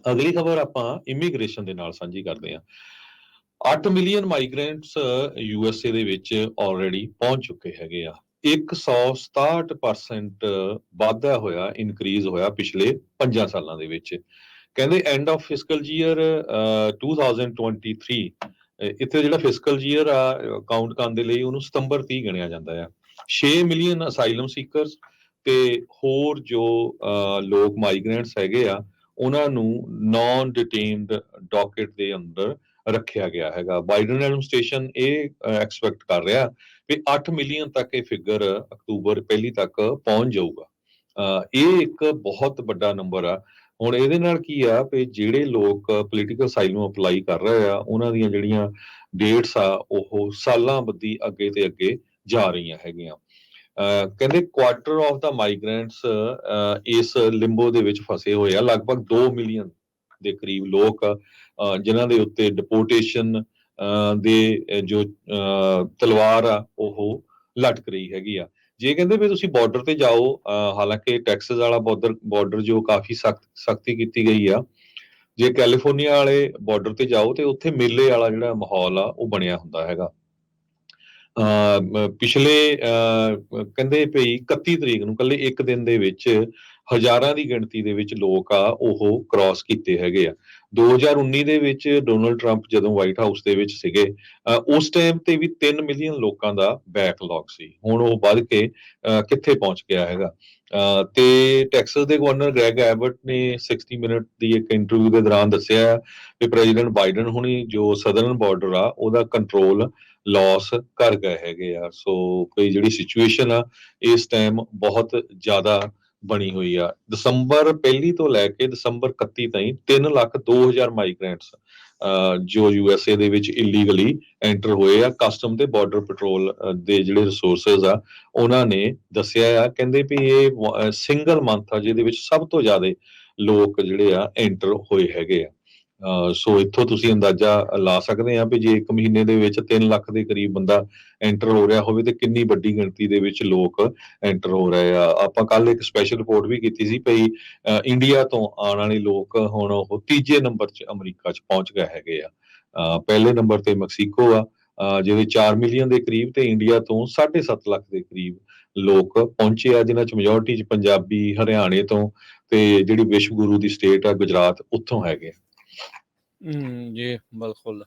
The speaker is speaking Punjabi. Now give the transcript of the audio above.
ਅਗਲੀ ਖਬਰ ਆਪਾਂ ਇਮੀਗ੍ਰੇਸ਼ਨ ਦੇ ਨਾਲ ਸਾਂਝੀ ਕਰਦੇ ਹਾਂ। 8 ਮਿਲੀਅਨ ਮਾਈਗ੍ਰੈਂਟਸ ਯੂਐਸਏ ਦੇ ਵਿੱਚ ਆਲਰੇਡੀ ਪਹੁੰਚ ਚੁੱਕੇ ਹੈਗੇ ਆ। 167% ਵਾਧਾ ਹੋਇਆ, ਇਨਕਰੀਜ਼ ਹੋਇਆ ਪਿਛਲੇ 5 ਸਾਲਾਂ ਦੇ ਵਿੱਚ। ਕਹਿੰਦੇ ਐਂਡ ਆਫ ਫਿਸਕਲ ਈਅਰ 2023 ਇੱਥੇ ਜਿਹੜਾ ਫਿਸਕਲ ਈਅਰ ਆ ਕਾਊਂਟ ਕਰਨ ਦੇ ਲਈ ਉਹਨੂੰ ਸਤੰਬਰ 30 ਗਿਣਿਆ ਜਾਂਦਾ ਆ। 6 ਮਿਲੀਅਨ ਅਸਾਈਲਮ ਸੀਕਰਸ ਤੇ ਹੋਰ ਜੋ ਲੋਕ ਮਾਈਗ੍ਰੈਂਟਸ ਹੈਗੇ ਆ ਉਹਨਾਂ ਨੂੰ ਨਾਨ ਡਿਟੇਨਡ ਡਾਕਟ ਦੇ ਅੰਦਰ ਰੱਖਿਆ ਗਿਆ ਹੈਗਾ। ਬਾਈਡਨ ਐਡਮਿਨਿਸਟ੍ਰੇਸ਼ਨ ਇਹ ਐਕਸਪੈਕਟ ਕਰ ਰਿਹਾ ਵੀ 8 ਮਿਲੀਅਨ ਤੱਕ ਇਹ ਫਿਗਰ ਅਕਤੂਬਰ ਪਹਿਲੀ ਤੱਕ ਪਹੁੰਚ ਜਾਊਗਾ। ਇਹ ਇੱਕ ਬਹੁਤ ਵੱਡਾ ਨੰਬਰ ਆ। ਹੁਣ ਇਹਦੇ ਨਾਲ ਕੀ ਆ ਵੀ ਜਿਹੜੇ ਲੋਕ ਪੋਲੀਟੀਕਲ ਅਸਾਈਲਮ ਅਪਲਾਈ ਕਰ ਰਹੇ ਆ ਉਹਨਾਂ ਦੀਆਂ ਜਿਹੜੀਆਂ ਡੇਟਸ ਆ ਉਹ ਸਾਲਾਂ ਬੱਧੀ ਅੱਗੇ ਤੇ ਅੱਗੇ ਜਾ ਰਹੀਆਂ ਹੈਗੀਆਂ। ਕਹਿੰਦੇ ਕੁਆਟਰ ਆਫ ਦਾ ਮਾਈਗ੍ਰੈਂਟਸ ਇਸ ਲਿੰਬੋ ਦੇ ਵਿੱਚ ਫਸੇ ਹੋਏ ਆ। ਲਗਭਗ 2 ਮਿਲੀਅਨ ਦੇ ਕਰੀਬ ਲੋਕ ਜਿਨ੍ਹਾਂ ਦੇ ਉੱਤੇ ਡਿਪੋਰਟੇਸ਼ਨ ਦੇ ਜੋ ਤਲਵਾਰ ਆ ਉਹ ਲਟਕ ਰਹੀ ਹੈਗੀ ਆ। ਜੇ ਕਹਿੰਦੇ ਵੀ ਤੁਸੀਂ ਬਾਰਡਰ ਤੇ ਜਾਓ, ਹਾਲਾਂਕਿ ਟੈਕਸਸ ਵਾਲਾ ਬਾਰਡਰ ਜੋ ਕਾਫੀ ਸਖਤੀ ਕੀਤੀ ਗਈ ਆ, ਜੇ ਕੈਲੀਫੋਰਨੀਆ ਵਾਲੇ ਬਾਰਡਰ ਤੇ ਜਾਓ ਤੇ ਉੱਥੇ ਮੇਲੇ ਵਾਲਾ ਜਿਹੜਾ ਮਾਹੌਲ ਆ ਉਹ ਬਣਿਆ ਹੁੰਦਾ ਹੈਗਾ। ਪਿਛਲੇ ਕਹਿੰਦੇ ਭਈ 31 ਤਰੀਕ ਨੂੰ ਕੱਲੇ ਇੱਕ ਦਿਨ ਦੇ ਵਿੱਚ ਹਜ਼ਾਰਾਂ ਦੀ ਗਿਣਤੀ ਦੇ ਵਿੱਚ ਲੋਕ ਆ ਉਹ ਕ੍ਰਾਸ ਕੀਤੇ ਹੈਗੇ ਆ। 2019 ਦੇ ਵਿੱਚ ਡੋਨਲਡ ਟਰੰਪ ਜਦੋਂ ਵਾਈਟ ਹਾਊਸ ਦੇ ਵਿੱਚ ਸੀਗੇ ਉਸ ਟਾਈਮ ਤੇ ਵੀ 3 ਮਿਲੀਅਨ ਲੋਕਾਂ ਦਾ ਬੈਕਲੌਗ ਸੀ। ਹੁਣ ਉਹ ਵੱਧ ਕੇ ਕਿੱਥੇ ਪਹੁੰਚ ਗਿਆ ਹੈਗਾ। ਤੇ ਟੈਕਸਸ ਦੇ ਗਵਰਨਰ ਗ੍ਰੈਗ ਐਬਟ ਨੇ 60 ਮਿੰਟ ਦੀ ਇੱਕ ਇੰਟਰਵਿਊ ਦੇ ਦੌਰਾਨ ਦੱਸਿਆ ਕਿ ਪ੍ਰੈਜ਼ੀਡੈਂਟ ਬਾਈਡਨ ਹੁਣੀ ਜੋ ਸਦਰਨ ਬਾਰਡਰ ਆ ਉਹਦਾ ਕੰਟਰੋਲ ਲਾਸ ਕਰ ਗਏ ਹੈਗੇ ਆ। ਸੋ ਕੋਈ ਜਿਹੜੀ ਸਿਚੁਏਸ਼ਨ ਆ ਇਸ ਟਾਈਮ ਬਹੁਤ ਜ਼ਿਆਦਾ ਬਣੀ ਹੋਈ ਆ। ਦਸੰਬਰ ਪਹਿਲੀ ਤੋਂ ਲੈ ਕੇ ਦਸੰਬਰ 31 ਤਾਈਂ 3,02,000 ਮਾਈਗ੍ਰੈਂਟਸ ਜੋ ਯੂਐਸਏ ਦੇ ਵਿੱਚ ਇਲੀਗਲੀ ਐਂਟਰ ਹੋਏ ਆ। ਕਸਟਮ ਤੇ ਬਾਰਡਰ ਪੈਟਰੋਲ ਦੇ ਜਿਹੜੇ ਰਿਸੋਰਸਸ ਆ ਉਹਨਾਂ ਨੇ ਦੱਸਿਆ ਆ, ਕਹਿੰਦੇ ਵੀ ਇਹ ਸਿੰਗਲ ਮੰਥ ਆ ਜਿਹਦੇ ਵਿੱਚ ਸਭ ਤੋਂ ਜ਼ਿਆਦਾ ਲੋਕ ਜਿਹੜੇ ਆ ਐਂਟਰ ਹੋਏ ਹੈਗੇ ਆ। ਸੋ ਇੱਥੋਂ ਤੁਸੀਂ ਅੰਦਾਜ਼ਾ ਲਾ ਸਕਦੇ ਆ ਵੀ ਜੇ ਇੱਕ ਮਹੀਨੇ ਦੇ ਵਿੱਚ 3 ਲੱਖ ਦੇ ਕਰੀਬ ਬੰਦਾ ਐਂਟਰ ਹੋ ਰਿਹਾ ਹੋਵੇ ਤੇ ਕਿੰਨੀ ਵੱਡੀ ਗਿਣਤੀ ਦੇ ਵਿੱਚ ਲੋਕ ਐਂਟਰ ਹੋ ਰਹੇ ਆ। ਆਪਾਂ ਕੱਲ ਇੱਕ ਸਪੈਸ਼ਲ ਰਿਪੋਰਟ ਵੀ ਕੀਤੀ ਸੀ ਭਈ ਇੰਡੀਆ ਤੋਂ ਆਉਣ ਵਾਲੇ ਲੋਕ ਹੁਣ ਉਹ ਤੀਜੇ ਨੰਬਰ 'ਚ ਅਮਰੀਕਾ 'ਚ ਪਹੁੰਚ ਗਏ ਹੈਗੇ ਆ। ਪਹਿਲੇ ਨੰਬਰ ਤੇ ਮੈਕਸੀਕੋ ਆ ਜਿਹਦੇ 4 ਮਿਲੀਅਨ ਦੇ ਕਰੀਬ ਤੇ ਇੰਡੀਆ ਤੋਂ 7.5 ਲੱਖ ਦੇ ਕਰੀਬ ਲੋਕ ਪਹੁੰਚੇ ਆ, ਜਿਨ੍ਹਾਂ 'ਚ ਮੈਜੋਰਟੀ 'ਚ ਪੰਜਾਬੀ ਹਰਿਆਣੇ ਤੋਂ ਤੇ ਜਿਹੜੀ ਵਿਸ਼ਵ ਗੁਰੂ ਦੀ ਸਟੇਟ ਆ ਗੁਜਰਾਤ ਉੱਥੋਂ ਹੈਗੇ। जी, बिल्कुल।